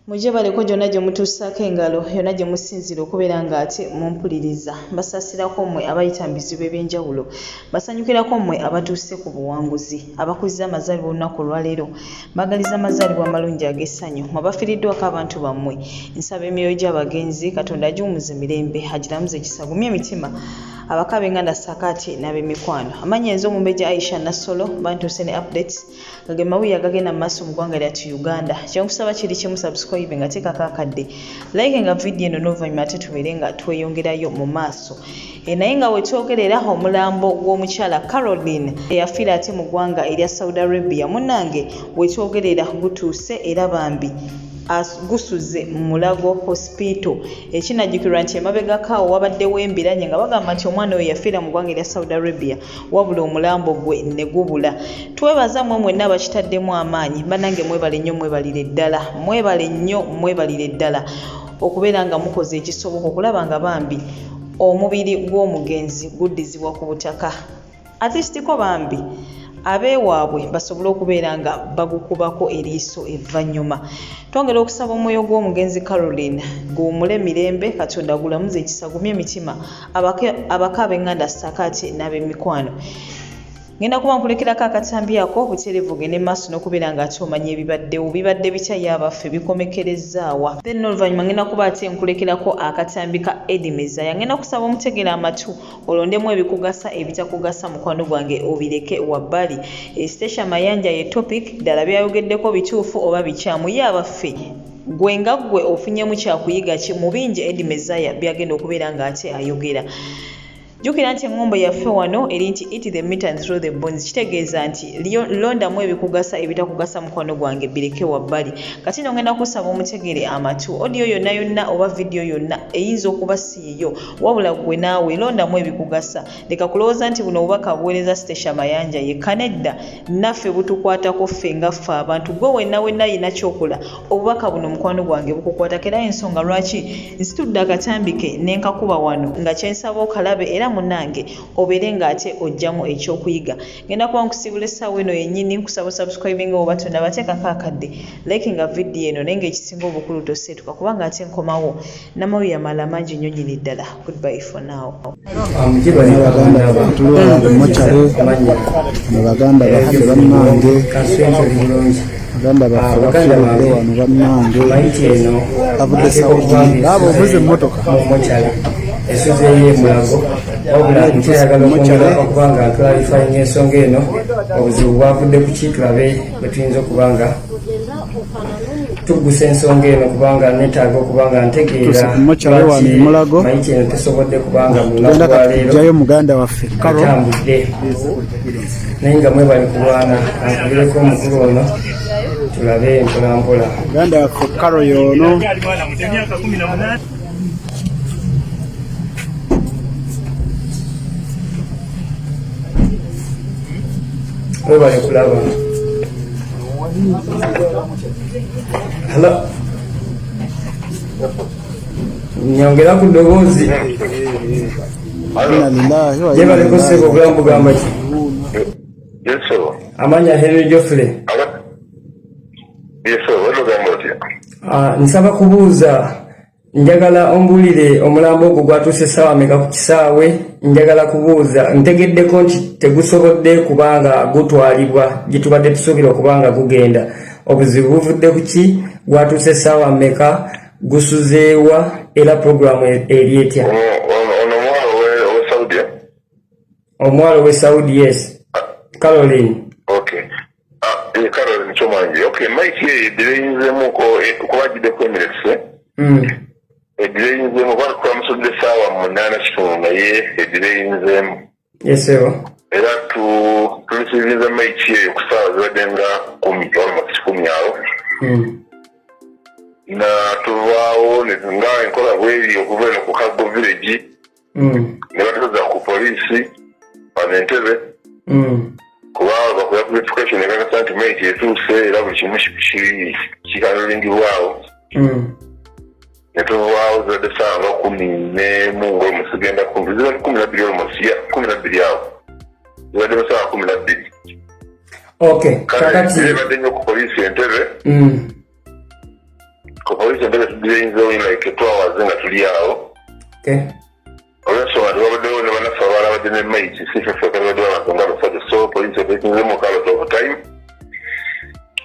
Muje baleko gyonna gye mutuusaako engalo yonna gye musinzira okubeera ng'ate mumpuliriza. Basaasirako mmwe abayita mu bizibu eby'enjawulo. Basanyukirako mmwe abatuuse ku buwanguzi. Abakuzza amazaalibwa olunaku olwaleero. Mbagaliza amazaalibwa amalungi ag'essanyu. Mwabafiiriddwako abantu bammwe. Nsaba emyoyo gy'abagenzi Katonda agiwumuze mirembe, agiramuze kisagumye emitima. Abakabe nganda sakati n'ab'emikwano. Amannya enzo Mumbejja Aisha Nassolo bantuuse ne updates. Gage mawuyi agagenda mu maaso mu ggwanga lyattu Uganda. Kyenkusaba kiri kimu subscribe nga teekako akadde. Like nga video eno n'oluvannyuma ate tubeere nga tweyongerayo mu maaso. Naye nga wetwogerera omulambo gw'omukyala Caroline eyafiira ate mu ggwanga erya Saudi Arabia munnange wetwogerera gutuuse era bambi gusuze mu Mulago Hospital. Ekinajjukirwa nti emabegako awo wabaddewo embiranye nga bagamba nti omwana oyo yafiira mu ggwanga erya Saudi Arabia wabula omulambo gwe ne gubula. Twebaza mmwe mwenna abakitaddemu amaanyi bannange mwebale nnyo mwebalire ddala mwebale nnyo mwebalire ddala okubeera nga mukoze ekisoboka okulaba nga bambi omubiri gw'omugenzi guddizibwa ku butaka at least ko bambi abeewaabwe basobole okubeera nga bagukubako eriiso evvannyuma. Twongera okusaba omwoyo gw'omugenzi Caroline guwumule mirembe, Katonda gulamuze ekisagumye emitima abaka b'enganda sakati n'ab'emikwano. Ngenda kuba nkulekerako akatambi ako butereevu gende maaso n'okubeera ng'ate omanya ebibaddewo bibadde bitya y'abaffe bikomekerezaawa. Then n'oluvannyuma ngenda kuba ate nkulekerako akatambi ka Eddie Mezaya. Ngenda kusaba omutegera amatu olondemu ebikugasa ebitakugasa mukwano gwange obireke wabbali. Station Mayanja ye topic ddala byayogeddeko bituufu oba bikyamu y'abaffe. Gwe nga ggwe ofunyemu kyakuyiga ki mu bingi Eddie Mezaya byagenda okubeera ng'ate ayogera. Jukira nti engombo yaffe wano eri nti eat the meat and throw the bones. Kitegeeza nti londamu ebikugasa ebitakugasa mukwano gwange bireke wabbali. Kati nno ngenda kusaba omutegere amatu. Audio yonna yonna oba video yonna eyinza okuba siiyo wabula gwe naawe londamu ebikugasa. Leka kulowooza nti buno obubaka buweereza Station Mayanja yekka nedda naffe butukwatako ffe nga ffe abantu. Gwe wenna yina kyokola obubaka buno mukwano gwange bukukwatako era ensonga lwaki nsitudde akatambike nenkakuba wano nga kyensaba okalabe era munange obeere ng'ate ojjamu ekyokuyiga. Ngenda kuba nkusiibula essaawa eno yennyini nkusaba subscribing oba tonda bateekako akadde like nga video eno naye ng'ekisinga obukulu toseetuka kubanga ate nkomawo n'amawuyi amalala mangi nnyo nnyini ddala. Goodbye for now. Baganda baffe bannange Baganda baffe bafiire wano bannange bavudde Saudi abo ovuze emmotoka esuzeeyo Mulago wabula nkyayagala okwongera okuba nga ntwalifayinga ensonga eno obuzibu bwavudde ku ki tulabe bwe tuyinza okuba nga tugusa ensonga eno kubanga netaaga okuba nga ntegeera mayiti eno tesobodde kubanga mu lunaku lwaleero muganda waffe atambudde naye nga mwebali kulwana ankubireko omukulu ono tulabe mpolampola muganda waffe Karo y'ono mwebale kulaba. Hello. Nyongera ku ddoboozi. Yebaleko ssebo obulamu bugamba ki? Yeso. Amanya Henry Geoffrey. Yeso, olugamba otya? Nsaba kubuuza njagala ombulire omulambo ogwo gwatuuse ssaawa meka ku kisaawe. Njagala kubuuza ntegeddeko nti tegusobodde kubanga gutwalibwa gye tubadde tusuubira okubanga gugenda. Obuzibu buvudde ku ki? Gwatuuse ssaawa mmeka? Gusuzeewa era puroguramu eri etya? Ono omwalo we Saudi? Omwalo we Saudi, yes. Caroline. Okay. Caroline Chomanji. Okay, Mike ye direyinzeemu kuba giddeko Emirates. Edireyinzeemu kuba twamusudde essaawa 8:30 naye edireyinzeemu. Yes, sir. Era tulisibiriza Mike ye ku ssaawa zibadde nga 10 almost 10 awo. Na tuvaawo nga enkola bweri okuva eno ku Kago village ne batuza ku poliisi wano Entebbe kubanga bakola verification ekakasa nti Mike etuuse era buli kimu kikalulingibwawo. Ne tuvaawo zibadde ssaawa nga 11 ng'omusigenda 12 almost 12 awo zibadde mu ssaawa 12. Okay, kakati zibadde nnyo ku poliisi Entebbe ku police entebe tudiyinza like 2 hours nga tuli awo olwensonga tebabaddewo ne bannaffe abalabadde ne maiti sifefe kalibadde abantu nga basatu so police ebekinzemu kalot of time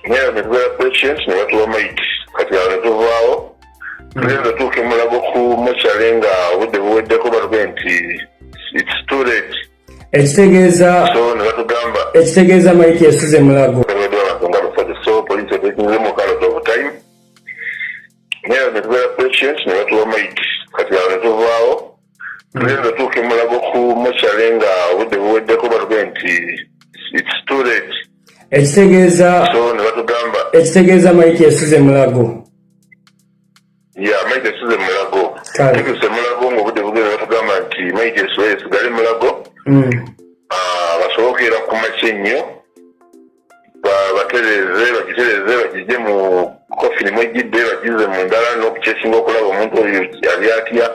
naye ne tubeera patient ne batuwa maiti kati awo ne tuvaawo tugenda tuuka emulago ku mokyale nga obudde buweddeko batugee nti it's too late ekitegeeza maiti esuze mulago kalibadde abantu nga basatu so police ebekinzemu kalot of time naye ne tubeera patient ne batuwa maiti kati awo ne tuvaawo tugenda tuuka emulago ku mokyale nga obudde buweddeko batugee nti it's too late ekitegeeza maiti esuze mulago maiti esuze mulago tikuse mulago ng'obudde bugenda batugamba nti maiti esigale mulago basobokera ku makya ennyo bagitereze bagijje mu kofini mwejjidde bagize mu ndala n'okukyesinga okulaba omuntu oyo ali atya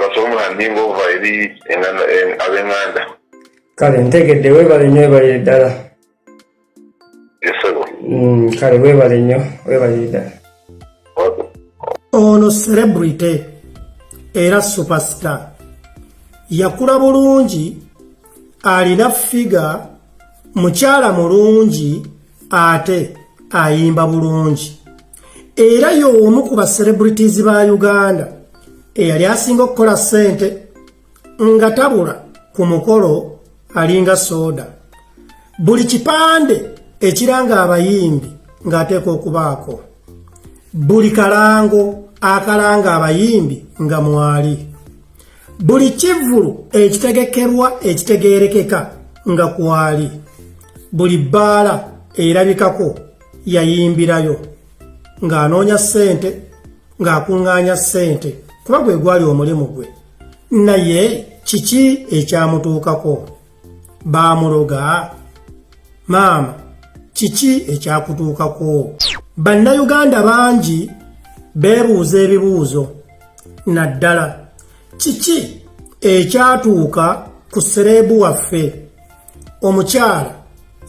basobomuhandinga ova eri ab'enganda kale ntegedde weebale nnyo weebalire ddala kale weebale nnyo weebalire ddala ono celebrity era superstar yakula bulungi alina figa mukyala mulungi ate ayimba bulungi era y'omu ku ba celebrities ba Uganda eyali asinga okukola ssente nga tabula ku mukolo alinga soda buli kipande ekiranga abayimbi ng'ateeka okubaako buli kalango akalanga abayimbi nga mwali buli kivulu ekitegekerwa ekitegeerekeka nga kwali buli bbaala erabikako yayimbirayo ng'anoonya ssente ng'akuŋŋaanya ssente kuba gwe gwali omulimu gwe naye kiki ekyamutuukako baamuloga maama kiki ekyakutuukako bannayuganda bangi beebuuza ebibuuzo naddala kiki ekyatuuka ku sereebu waffe omukyala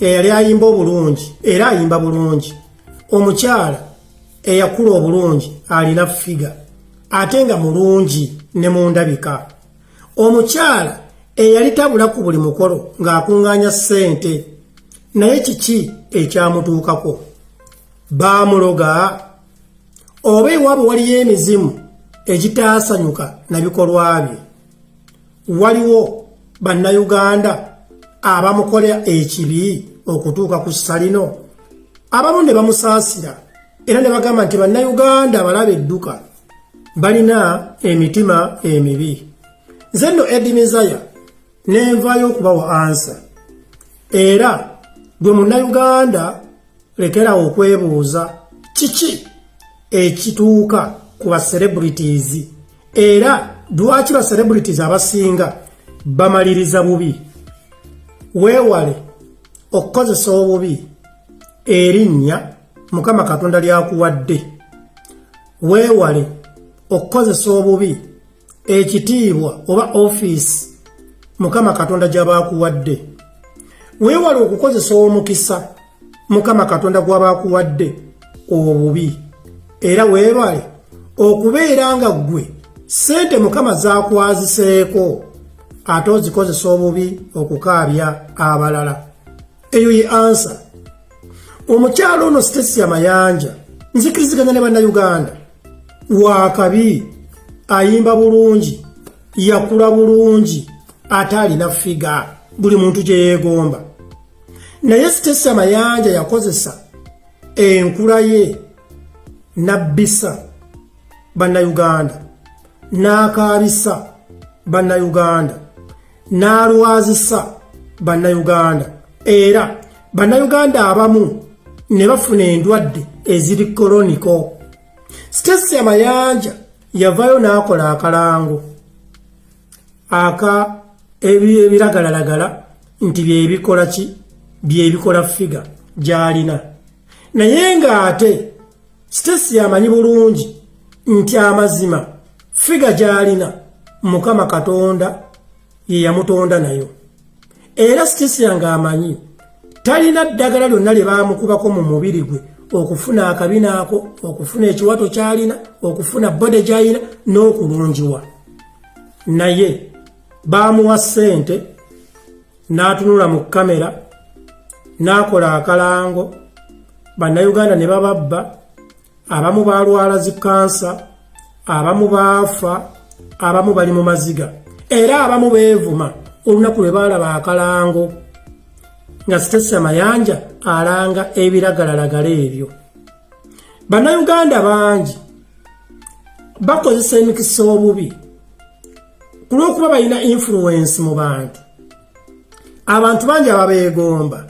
eyali ayimba obulungi era ayimba bulungi omukyala eyakula obulungi alina figa ate nga mulungi ne mu ndabika omukyala eyali tabula ku buli mukolo ng'akuŋŋaanya ssente naye kiki ekyamutuukako baamuloga oba ewaabwe waliyo emizimu egitaasanyuka na bikolwa bye waliwo bannayuganda abamukola ekibi okutuuka ku ssa lino abamu ne bamusaasira era ne bagamba nti bannayuganda abalaba edduka balina emitima emibi nze nno Eddie Mizaya nenvaayo okubawa ansa era gwe munnayuganda lekerawo okwebuuza kiki ekituuka ku ba celebrities era lwaki ba celebrities abasinga bamaliriza bubi weewale okukozesa obubi erinnya Mukama Katonda lyakuwadde weewale okukozesa obubi ekitiibwa oba office Mukama Katonda gy'abaakuwadde weewale okukozesa omukisa Mukama Katonda gw'abaakuwadde obubi era weewale okubeera nga ggwe ssente Mukama zaakwaziseeko ate ozikozesa obubi okukaabya abalala eyo ye ansa omukyalo ono Stacy Mayanja nzikiriziganya ne bannayuganda waakabi ayimba bulungi yakula bulungi ate alina figa buli muntu gye yeegomba naye Stacy Mayanja yakozesa enkula ye nabbisa bannayuganda n'akaabisa bannayuganda n'alwazisa bannayuganda era bannayuganda abamu ne bafuna endwadde eziri koloniko Stacy Mayanja yavayo n'akola akalango ebiragalalagala nti byebikola ki byebikola figa gy'alina naye ng'ate Stacy amanyi bulungi nti amazima figa gy'alina Mukama Katonda ye yamutonda nayo era Stacy nga amanyi talina ddagala lyonna lye baamukubako mu mubiri gwe okufuna akabina ako, okufuna ekiwato kyalina, okufuna bode gyalina n'okulungiwa. Naye baamuwa ssente n'atunula mu kamera n'akola akalango, bannayuganda ne bababba, abamu baalwala zikansa, abamu baafa, abamu bali mu maziga, era abamu beevuma olunaku lwe baalaba akalango nga Sitesa Mayanja alanga ebiragalalagala ebyo. Bannayuganda bangi bakozesa emikisa obubi ku lw'okuba balina influence mu bantu. Abantu bangi ababeegomba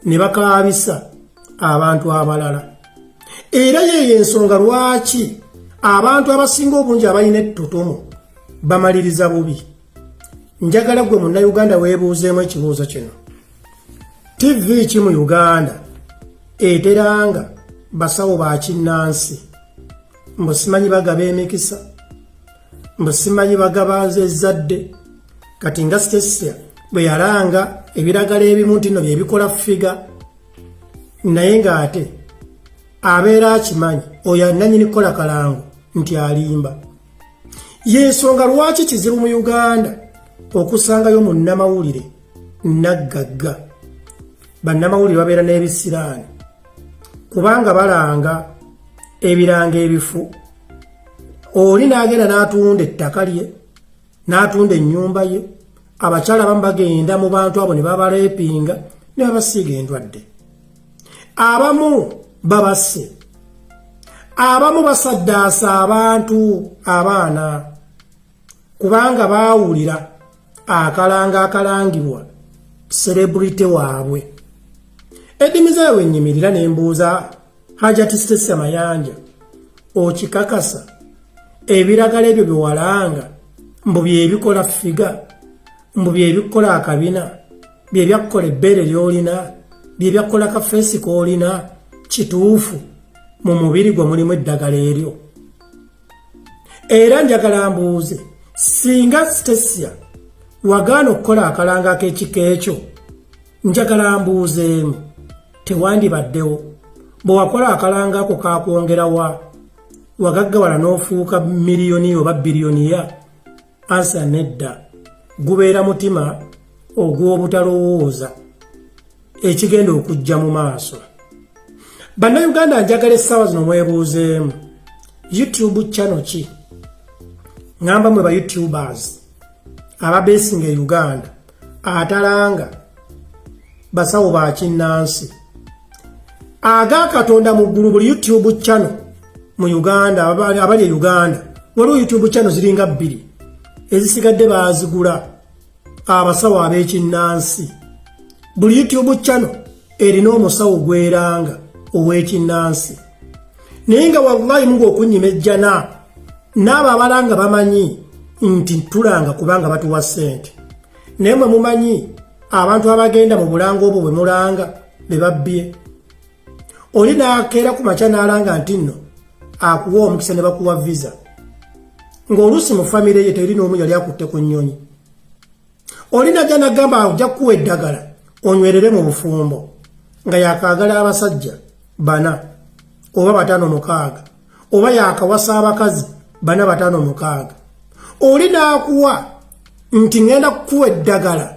ne bakaabisa abantu abalala. Era yeyo ensonga lwaki abantu abasinga obungi abalina ettutumu bamaliriza bubi. Njagala gwe munnayuganda weebuuzeemu ekibuuzo kino. TV ki mu Uganda eteranga basawo ba kinnansi? Mbu simanyi bagaba emikisa, mbu simanyi bagaba ezzadde. Kati nga Sitesa bwe yalanga ebiragala ebimu nti nno bye bikola figa, naye ng'ate abeera akimanyi oyo nannyini kukola kalango nti alimba. Y'ensonga lwaki kizibu mu Uganda okusangayo munnamawulire naggagga. Bannamawulire babeera n'ebisiraani kubanga balanga ebiranga ebifu. Oli n'agenda n'atunda ettaka lye, n'atunda ennyumba ye, abakyala abamu bagenda mu bantu abo ne babaleepinga ne babasiiga endwadde. Abamu babasse, abamu basaddaasa abantu abaana kubanga baawulira akalanga akalangibwa celebrity waabwe. Eddimi zaawe nnyimirira ne mbuuza Hajjati Sitesa Mayanja, okikakasa ebiragala ebyo bye walanga mbu bye bikola figa, mbu bye bikola akabina, bye byakola ebbeere ly'olina, bye byakola kafeesi k'olina, kituufu mu mubiri gwe mulimu eddagala eryo? Era njagala mbuuze, singa Sitesa wagaana okukola akalanga ak'ekika ekyo, njagala mbuuzeemu tewandibaddewo bwe wakola akalanga ako kakwongera wa wagaggawala n'ofuuka miliyoni oba biliyoniya? Ansa nedda, gubeera mutima ogw'obutalowooza ekigenda okujja mu maaso. Bannayuganda njagala essaawa zino mwebuuzeemu, YouTube channel ki? Ngamba mwe ba YouTubers ababeesinga e Uganda atalanga basawo ba kinnansi. Aga Katonda mu ggulu buli YouTube channel mu Uganda abali e Uganda waliwo YouTube channel ziringa 2 ezisigadde baazigula abasawo ab'ekinnansi. Buli YouTube channel erina omusawo gweranga ow'ekinnansi. Naye nga wallahi Mungu okunnyima ejjana n'abo abalanga bamanyi nti tulanga kubanga batuwa ssente. Naye mwe mumanyi abantu abagenda mu bulango obwo bwe mulanga be babbye. Oli n'akeera ku makya n'alanga nti nno akuwa omukisa ne bakuwa visa, ng'oluusi mu famire ye teri n'omu yali akutte ku nnyonyi. Oli najja n'agamba ajja kukuwa eddagala onywerere mu bufumbo nga yakaagala abasajja 4 oba 5-6 oba yakawasa abakazi 4-5-6. Oli n'akuwa nti ngenda kukuwa eddagala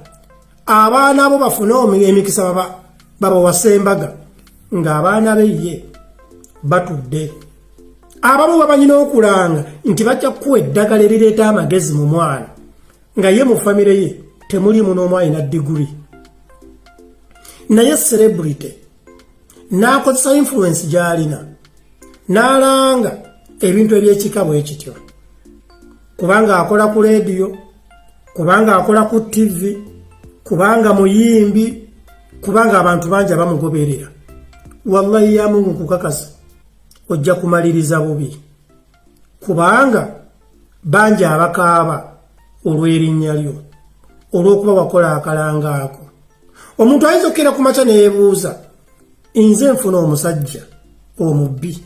abaana abo bafune emikisa babawasa embaga, ng'abaana be ye batudde. Abamu bamanyi n'okulanga nti bajja kukuwa eddagala erireeta amagezi mu mwana, nga ye mu famire ye temulimu n'omu alina diguri. Naye celebrity n'akozesa influence gy'alina n'alanga ebintu eby'ekika bwe kityo, kubanga akola ku leediyo, kubanga akola ku TV, kubanga muyimbi, kubanga abantu bangi abamugoberera. Wallahi ya Mungu kukakasa ojja kumaliriza bubi, kubanga bangi abakaaba olw'erinnya lyo, olw'okuba wakola akalanga ako. Omuntu ayinza okukira ku makya neyebuuza, nze nfuna omusajja omubbi,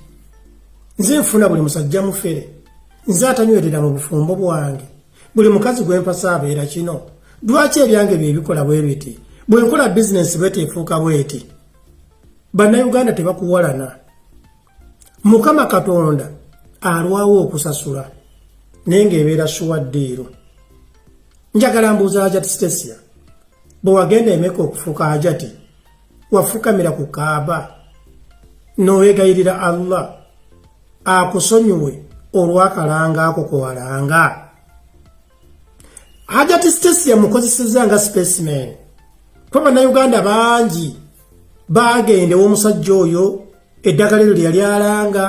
nze nfuna buli musajja mufere, nze atanywerera mu bufumbo bwange, buli mukazi gwempasa abeera kino. Lwaki ebyange bye bikola bwe biti? Bwe nkola bizinesi bwe teefuuka bweti. bannayuganda tebakuwalana. Mukama Katonda alwawo okusasula naye ng'ebeera suwaddeero. Njagala mbuuza Hajati Stacia, bwe wagenda Emeka okufuuka Hajati wafukamira ku Kaaba n'oweegayirira Allah akusonyiwe olw'akalanga ako kowalanga. Hajati Stacia mukozesezza nga specimen. Kuba bannayuganda bangi bagenda ew'omusajja oyo eddagala eryo lye yali alanga,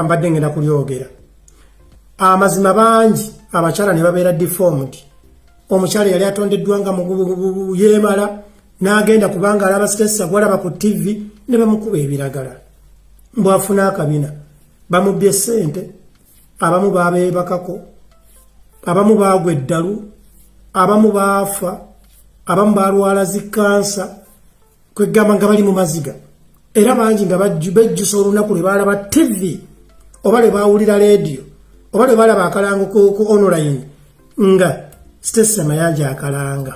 mbadde ngenda kulyogera. Amazima bangi abakyala ne babeera deformed. Omukyala yali atondeddwa nga yeemala n'agenda kubanga alaba Stacia gwalaba ku TV ne bamukuba ebiragala. Bw'afuna akabina bamubbye ssente, abamu baabeebakako, abamu baagwa eddalu, abamu baafa, abamu baalwala zikansa, kwegamba nga bali mu maziga. Era bangi nga bejjusa olunaku lwe baalaba TV oba lwe baawulira leediyo oba lwe baalaba akalango ku online nga Stacia Mayanja akalanga.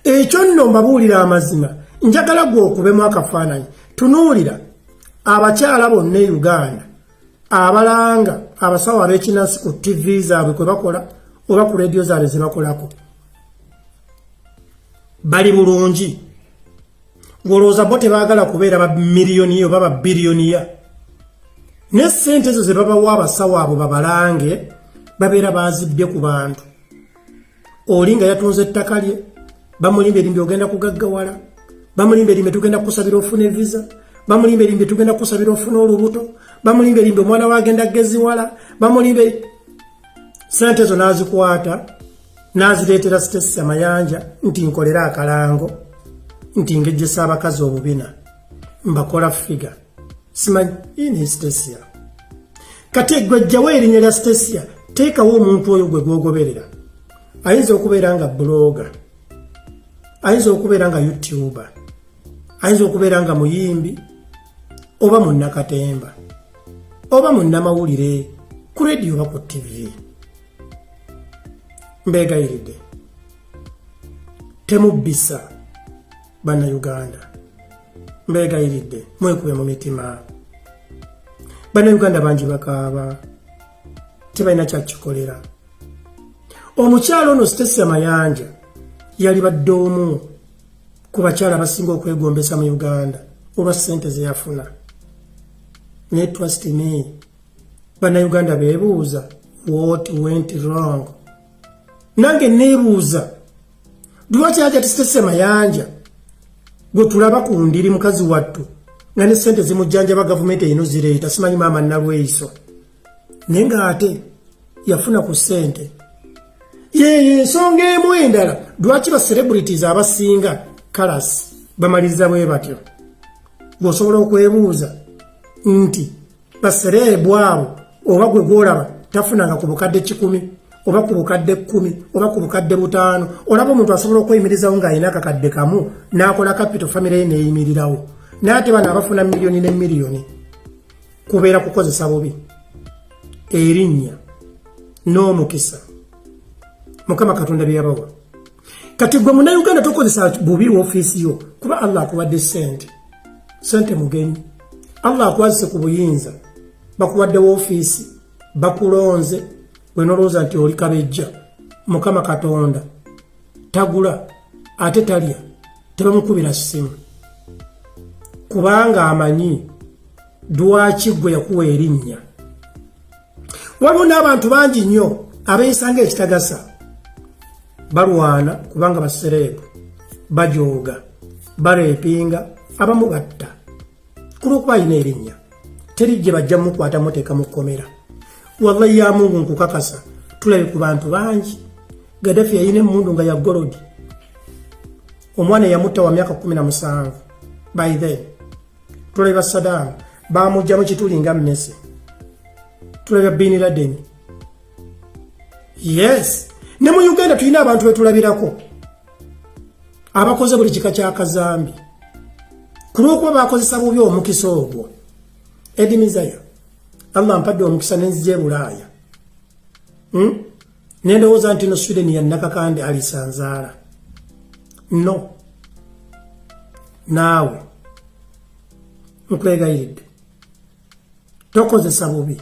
Ekyo nno mbabuulira amazima, njagala gwe okubemu akafaananyi. Tunuulira abakyala bonna e Uganda abalanga abasawo ab'ekinansi ku TV zaabwe kwe bakola oba ku leediyo zaabwe ze bakolako. Bali bulungi. Ngolooza bo tebaagala kubeera bamiliyoniya oba babiliyoniya. Ne ssente ezo ze babawa abasawo abo babalange babeera baazibbye ku bantu. Oli nga yatunze ettaka lye, bamulimba erimbe ogenda kugaggawala, bamulimba erimbe tugenda kukusabira ofuna visa, bamulimba erimbe tugenda kukusabira ofuna olubuto, bamulimba erimbe omwana waagenda geziwala, bamulimba ssente ezo n'azikwata n'azireetera Stacia Mayanja nti nkolera akalango, nti ngejjesa abakazi obubina, mbakola figa. Simanyi Stacia. Kati gwe jjawo erinnya lya Stacia, teekawo omuntu oyo gwe gwogoberera. Ayinza okubeera nga blogger, ayinza okubeera nga YouTuber, ayinza okubeera nga muyimbi, oba munnakatemba, oba munnamawulire ku leediyo oba ku TV. Mbeegayiridde, temubbisa bannayuganda. Mbeegayiridde, mwekube mu mitima. Bannayuganda bangi bakaaba, tebalina kyakikolera. Omukyalo ono Stacia Mayanja yali badde omu ku bakyala abasinga okwegombesa mu Uganda olwa ssente ze yafuna. Ne trust me, bannayuganda beebuuza what went wrong. Nange neebuuza lwaki Hajati Stacia Mayanja gwe tulaba ku ndiri mukazi wattu nga ne ssente zimujjanjaba gavumenti eno zireeta, simanyi maama Nalweyiso, naye ng'ate yafuna ku ssente. Ye ensonga emu endala lwaki ba celebrities abasinga kalas bamaliriza bwe batyo. Bw'osobola okwebuuza nti basereebu abo oba gwe gwolaba tafunanga ku bukadde 10 oba ku bukadde 10 oba ku bukadde 5, olaba omuntu asobola okweyimirizawo ng'alina akakadde kamu n'akola capital family ye neeyimirirawo, n'ate bano abafuna miliyoni ne miliyoni kubeera kukozesa bubi erinnya n'omukisa Mukama Katonda bye yabawa. Kati gwe munnayuganda tokozesa bubi woofiisi yo kuba Allah akuwadde ssente mugenyi. Allah akwazise ku buyinza, bakuwadde woofiisi, bakulonze, gwe nolowooza nti oli kabejja. Mukama Katonda tagula ate talya, tebamukubira ssimu kubanga amanyi lwaki gwe yakuwa erinnya. Waliwo n'abantu bangi nnyo abeeyisa ng'ekitagasa, balwana kubanga basereebu, bajooga, bareepinga, abamu batta kulwokuba alina erinnya. Teri gye bajja mukwata muteeka mu kkomera. Wallahi ya Mungu nkukakasa, tulabe ku bantu bangi. Gaddafi yalina emmundu nga ya golodi, omwana yamutta wa myaka 17 by then. Tulabe ba Saddam bamujja mu kituli nga Messi. Tulabe Bin Laden. Yes, ne mu Uganda tulina abantu betulabirako abakoze buli kika kya kazambi kulwokuba bakozesa bubi omukisa ogwo. Eddie Mizaya, Allah mpadde omukisa n'enzije Bulaaya. Nendowooza nti no Sweden ya nakakande alisanzaala. No, naawe nkwegayiridde tokozesa bubi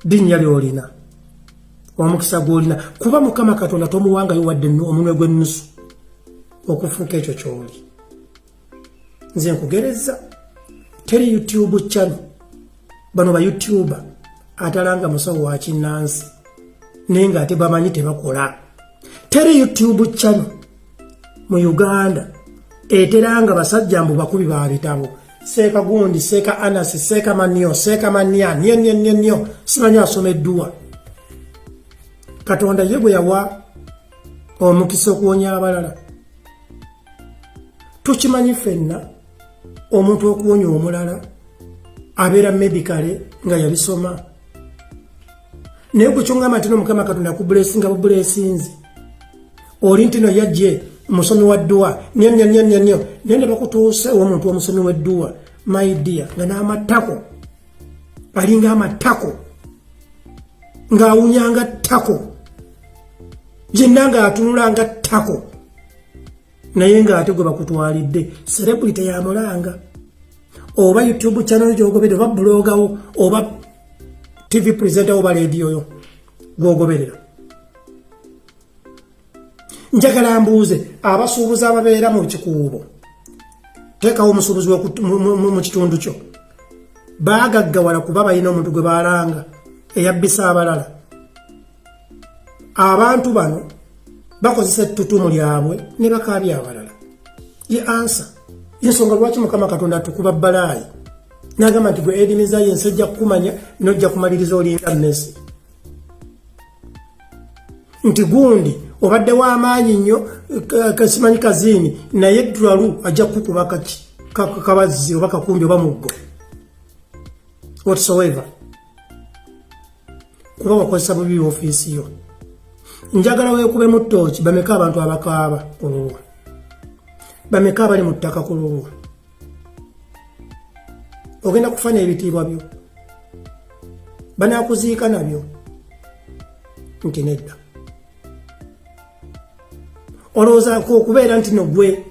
linnya lyolina omukisa gwolina kuba Mukama Katonda tomuwangayo wadde omunwe gw'ennusu okufuuka ekyo kyoli. Nze nkugereza teri YouTube channel bano ba YouTuber atalanga musawo wa kinnansi naye nga ate bamanyi tebakola. Teri YouTube channel mu Uganda eteranga basajja mbu bakubi ba bitabo Seeka Gundi, Seeka Anasi, Seeka Manio, Seeka Mania, nyo simanyi asomeddwa. Katonda ye bwe yawa omukisa okuwonya abalala. Tukimanyi ffenna omuntu okuwonya omulala abeera medicale nga yabisoma. Naye gwe kyongamba nti Mukama Katonda akubulesinga bubulesinzi. Oli ntino yajje musomi wa dduwa nyo nene bakutuuse omuntu omusomi w'edduwa my dear nga n'amatako alinga amatako ng'awunyanga ttako yenna ng'atunulanga ttako naye ng'ate gwe bakutwalidde celebrity yamulanga oba YouTube channel gy'ogoberera oba blogawo oba TV presenter oba radio yo gw'ogoberera. Njagala mbuuze abasuubuzi ababeera mu kikuubo teekawo omusuubuzi mu kitundu kyo baagaggawala kuba balina omuntu gwe baalanga eyabbisa abalala. Abantu bano bakozesa ettutumu lyabwe ne bakaabya abalala. Ye ansa yensonga lwaki Mukama Katonda tukuba balaayi n'agamba nti gwe edimiza yensi ejja kukumanya n'ojja kumaliriza olinga Messi nti gundi obadde w'amaanyi nnyo kasimanyi kazini naye ddwalu ajja kukuba kabazzi oba kakumbi oba muggo whatsoever kuba wakozesa bubi ofiisi yo. Njagala weekube mu ttooki bameka abantu abakaaba kululwa bameka abali mu ttaka kululwa ogenda kufuna ebitiibwa byo banaakuziika nabyo nti nedda. Olowoozaako okubeera nti no gwe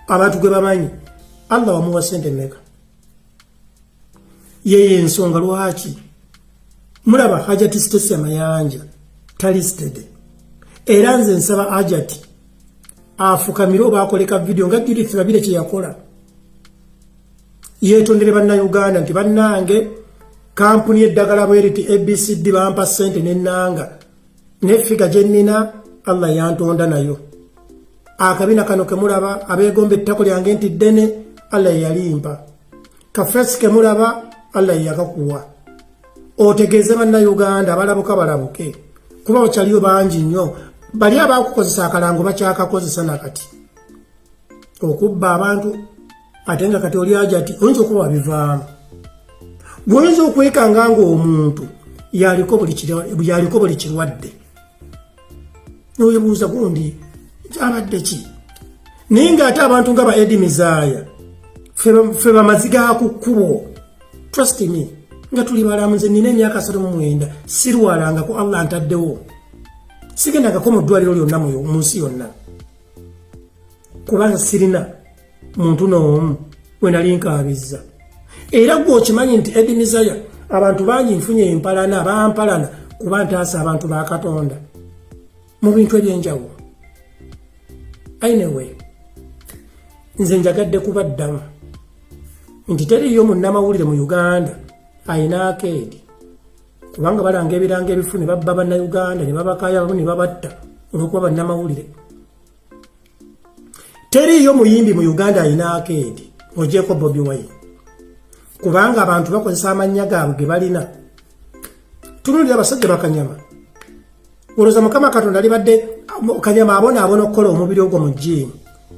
abantu gwe bamanyi Allah wamuwa ssente mmeka? Yeye ensonga lwaki mulaba Hajati Stacy Amayanja talisted era nze nsaba Hajati afukamire oba akoleka video nga Judith Babire kye yakola yeetondere bannayuganda nti bannange kampuni eddagala bweriti ABCD bampa ssente n'ennanga n'effiga gye nnina Allah yantonda nayo. Akabina kano kemulaba abeegomba ettako lyange nti ddene Allah yalimpa. Kafesi kemulaba Allah yakakuwa. Otegeeze bannayuganda abalabuka balabuke kuba okyaliyo bangi nnyo bali abaakukozesa akalango bakyakakozesa nakati okubba abantu ate nga kati oli Hajati oyinza okuba wabivaamu. Bw'oyinza okwekanga ng'omuntu yaliko buli kirwadde noyebuuza gundi kyabadde ki naye ng'ate abantu nga ba Edi Mizaaya ffe bamaziga ku kkubo trust me nga tuli balamu. Nze nina emyaka 39 sirwalanga ku Allah ntaddewo sigendangako mu ddwaliro lyonna mu nsi yonna kubanga sirina muntu n'omu we nali nkaabizza. Era gwe okimanyi nti Edi Mizaaya abantu bangi nfunye empalana bampalana kuba ntaasa abantu ba Katonda mu bintu ebyenjawulo. Anyway, nze njagadde kubaddamu nti teriyo munnamawulire mu Uganda ayina akeedi kubanga balanga ebiranga ebifu ne babba bannayuganda ne babakaya abamu ne babatta olw'okuba bannamawulire. Teriyo muyimbi mu Uganda ayina akeedi ogyeko Bobi Wine kubanga abantu bakozesa amannya gaabwe ge balina. Tunulira abasajja bakanyama olowooza Mukama Katonda alibadde kanyama abona okukola omubiri ogwo mu jjiini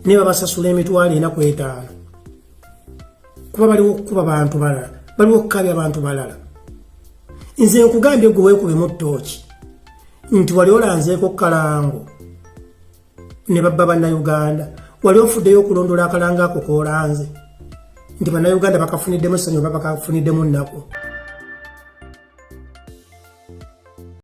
ne babasasula emitwalo 45 kuba baliwo okukuba bantu balala baliwo okukabya abantu balala. Nze nkugambye gwe weekube mu ttooki nti wali olanzeeko kalango ne babba bannayuganda wali ofuddeyo okulondola akalango ako koolanze nti bannayuganda bakafuniddemu essanyu oba bakafuniddemu nnaku.